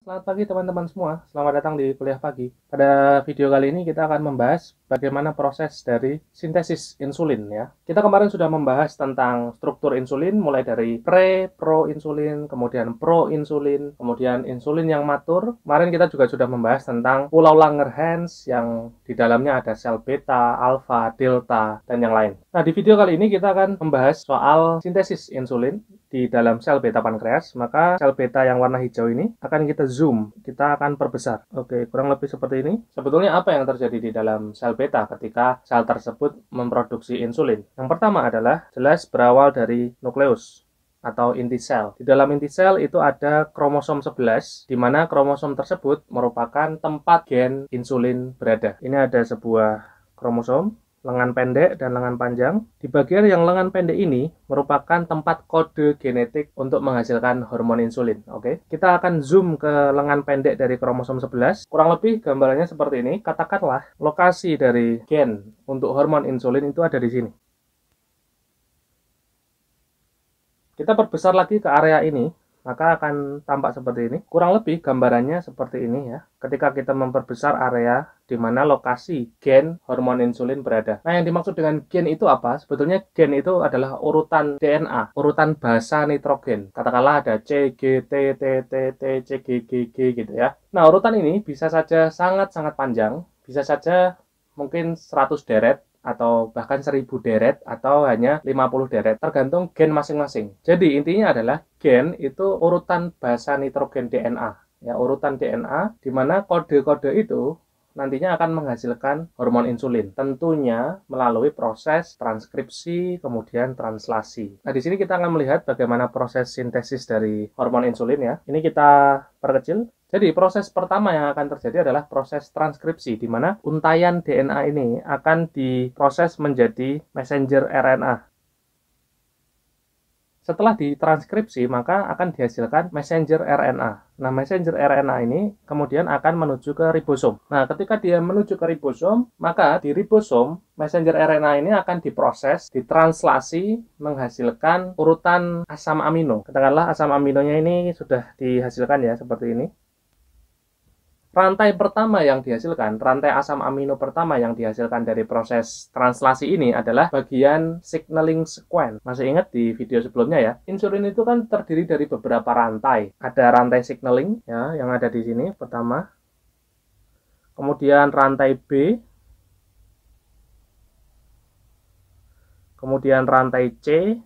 Selamat pagi teman-teman semua, selamat datang di kuliah pagi. Pada video kali ini kita akan membahas bagaimana proses dari sintesis insulin ya. Kita kemarin sudah membahas tentang struktur insulin mulai dari pro-insulin, kemudian pro-insulin, kemudian insulin yang matur. Kemarin kita juga sudah membahas tentang pulau Langerhans yang di dalamnya ada sel beta, alfa, delta, dan yang lain. Nah, di video kali ini kita akan membahas soal sintesis insulin di dalam sel beta pankreas. Maka sel beta yang warna hijau ini akan kita zoom, kita akan perbesar. Oke, kurang lebih seperti ini. Sebetulnya apa yang terjadi di dalam sel beta ketika sel tersebut memproduksi insulin? Yang pertama adalah jelas berawal dari nukleus atau inti sel. Di dalam inti sel itu ada kromosom 11, di mana kromosom tersebut merupakan tempat gen insulin berada. Ini ada sebuah kromosom, lengan pendek dan lengan panjang. Di bagian yang lengan pendek ini merupakan tempat kode genetik untuk menghasilkan hormon insulin. Oke, kita akan zoom ke lengan pendek dari kromosom 11. Kurang lebih gambarannya seperti ini. Katakanlah lokasi dari gen untuk hormon insulin itu ada di sini. Kita perbesar lagi ke area ini, maka akan tampak seperti ini. Kurang lebih gambarannya seperti ini ya. Ketika kita memperbesar area di mana lokasi gen hormon insulin berada. Nah, yang dimaksud dengan gen itu apa? Sebetulnya gen itu adalah urutan DNA, urutan basa nitrogen. Katakanlah ada C, G, T, T, T, T, C, G, G, G gitu ya. Nah, urutan ini bisa saja sangat-sangat panjang, bisa saja mungkin 100 deret, atau bahkan 1000 deret, atau hanya 50 deret, tergantung gen masing-masing. Jadi intinya adalah gen itu urutan basa nitrogen DNA, ya, urutan DNA di mana kode-kode itu nantinya akan menghasilkan hormon insulin, tentunya melalui proses transkripsi kemudian translasi. Nah, di sini kita akan melihat bagaimana proses sintesis dari hormon insulin ya. Ini kita perkecil. Jadi proses pertama yang akan terjadi adalah proses transkripsi, di mana untaian DNA ini akan diproses menjadi messenger RNA. Setelah ditranskripsi, maka akan dihasilkan messenger RNA. Nah, messenger RNA ini kemudian akan menuju ke ribosom. Nah, ketika dia menuju ke ribosom, maka di ribosom, messenger RNA ini akan diproses, ditranslasi, menghasilkan urutan asam amino. Katakanlah asam aminonya ini sudah dihasilkan ya, seperti ini. Rantai pertama yang dihasilkan, rantai asam amino pertama yang dihasilkan dari proses translasi ini adalah bagian signaling sequence. Masih ingat di video sebelumnya ya? Insulin itu kan terdiri dari beberapa rantai. Ada rantai signaling ya, yang ada di sini pertama. Kemudian rantai B. Kemudian rantai C,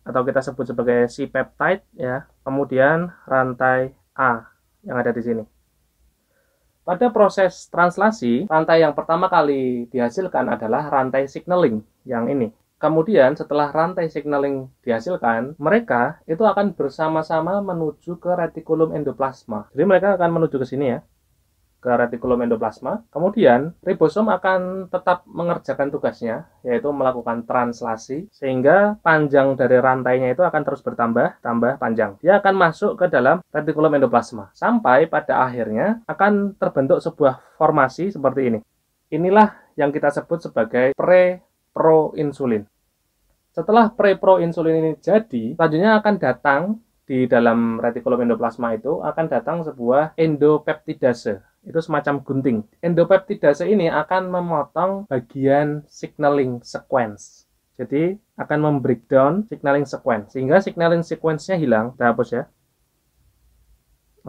atau kita sebut sebagai C-peptide ya. Kemudian rantai A yang ada di sini. Pada proses translasi, rantai yang pertama kali dihasilkan adalah rantai signaling yang ini. Kemudian setelah rantai signaling dihasilkan, mereka itu akan bersama-sama menuju ke retikulum endoplasma. Jadi mereka akan menuju ke sini ya, ke retikulum endoplasma. Kemudian ribosom akan tetap mengerjakan tugasnya, yaitu melakukan translasi, sehingga panjang dari rantainya itu akan terus bertambah, tambah panjang. Dia akan masuk ke dalam retikulum endoplasma, sampai pada akhirnya akan terbentuk sebuah formasi seperti ini. Inilah yang kita sebut sebagai pre-pro-insulin. Setelah pre-pro-insulin ini jadi, selanjutnya akan datang di dalam retikulum endoplasma itu akan datang sebuah endopeptidase. Itu semacam gunting. Endopeptidase ini akan memotong bagian signaling sequence. Jadi akan membreakdown signaling sequence, sehingga signaling sequence-nya hilang. Kita hapus ya.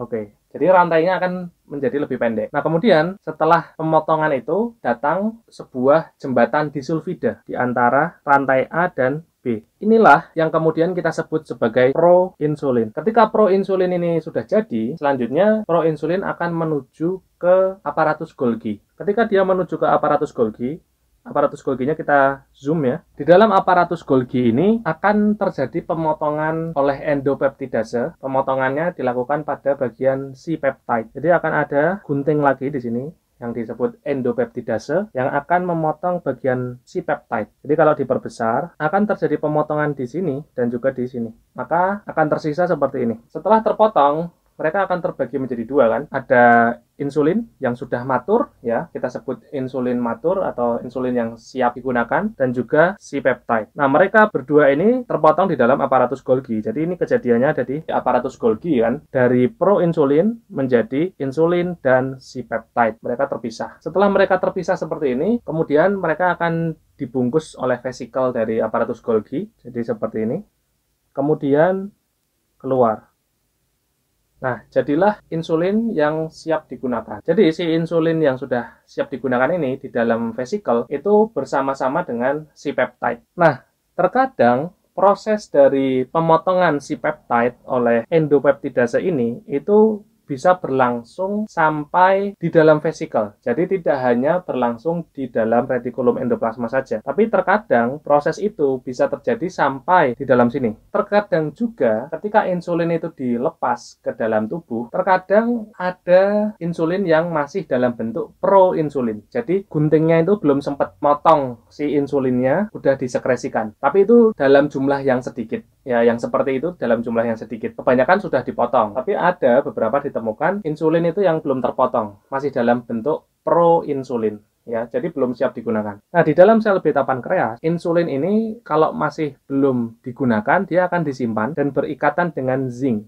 Oke, jadi rantainya akan menjadi lebih pendek. Nah, kemudian setelah pemotongan itu datang sebuah jembatan disulfida di antara rantai A dan B. Inilah yang kemudian kita sebut sebagai proinsulin. Ketika proinsulin ini sudah jadi, selanjutnya proinsulin akan menuju ke aparatus Golgi. Ketika dia menuju ke aparatus Golginya kita zoom ya. Di dalam aparatus Golgi ini akan terjadi pemotongan oleh endopeptidase. Pemotongannya dilakukan pada bagian C-peptide. Jadi akan ada gunting lagi di sini yang disebut endopeptidase yang akan memotong bagian C-peptide. Jadi kalau diperbesar akan terjadi pemotongan di sini dan juga di sini. Maka akan tersisa seperti ini. Setelah terpotong, mereka akan terbagi menjadi dua kan. Ada insulin yang sudah matur ya, kita sebut insulin matur atau insulin yang siap digunakan, dan juga si peptide. Nah, mereka berdua ini terpotong di dalam aparatus Golgi. Jadi ini kejadiannya ada di aparatus Golgi kan, dari proinsulin menjadi insulin dan si peptide. Mereka terpisah. Setelah mereka terpisah seperti ini, kemudian mereka akan dibungkus oleh vesikel dari aparatus Golgi. Jadi seperti ini. Kemudian keluar. Nah, jadilah insulin yang siap digunakan. Jadi, si insulin yang sudah siap digunakan ini di dalam vesikel itu bersama-sama dengan si peptide. Nah, terkadang proses dari pemotongan si peptide oleh endopeptidase ini itu bisa berlangsung sampai di dalam vesikel. Jadi tidak hanya berlangsung di dalam retikulum endoplasma saja, tapi terkadang proses itu bisa terjadi sampai di dalam sini. Terkadang juga ketika insulin itu dilepas ke dalam tubuh, terkadang ada insulin yang masih dalam bentuk proinsulin. Jadi guntingnya itu belum sempat motong si insulinnya, udah disekresikan. Tapi itu dalam jumlah yang sedikit. Ya, yang seperti itu dalam jumlah yang sedikit. Kebanyakan sudah dipotong, tapi ada beberapa ditemukan insulin itu yang belum terpotong, masih dalam bentuk proinsulin. Ya, jadi belum siap digunakan. Nah, di dalam sel beta pankreas, insulin ini kalau masih belum digunakan, dia akan disimpan dan berikatan dengan zinc.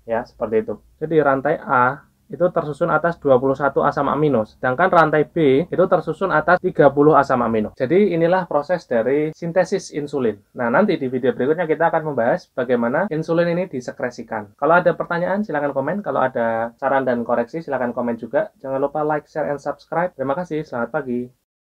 Ya, seperti itu. Jadi rantai A itu tersusun atas 21 asam amino, sedangkan rantai B itu tersusun atas 30 asam amino. Jadi inilah proses dari sintesis insulin. Nah, nanti di video berikutnya kita akan membahas bagaimana insulin ini disekresikan. Kalau ada pertanyaan silahkan komen, kalau ada saran dan koreksi silahkan komen juga. Jangan lupa like, share, and subscribe. Terima kasih, selamat pagi.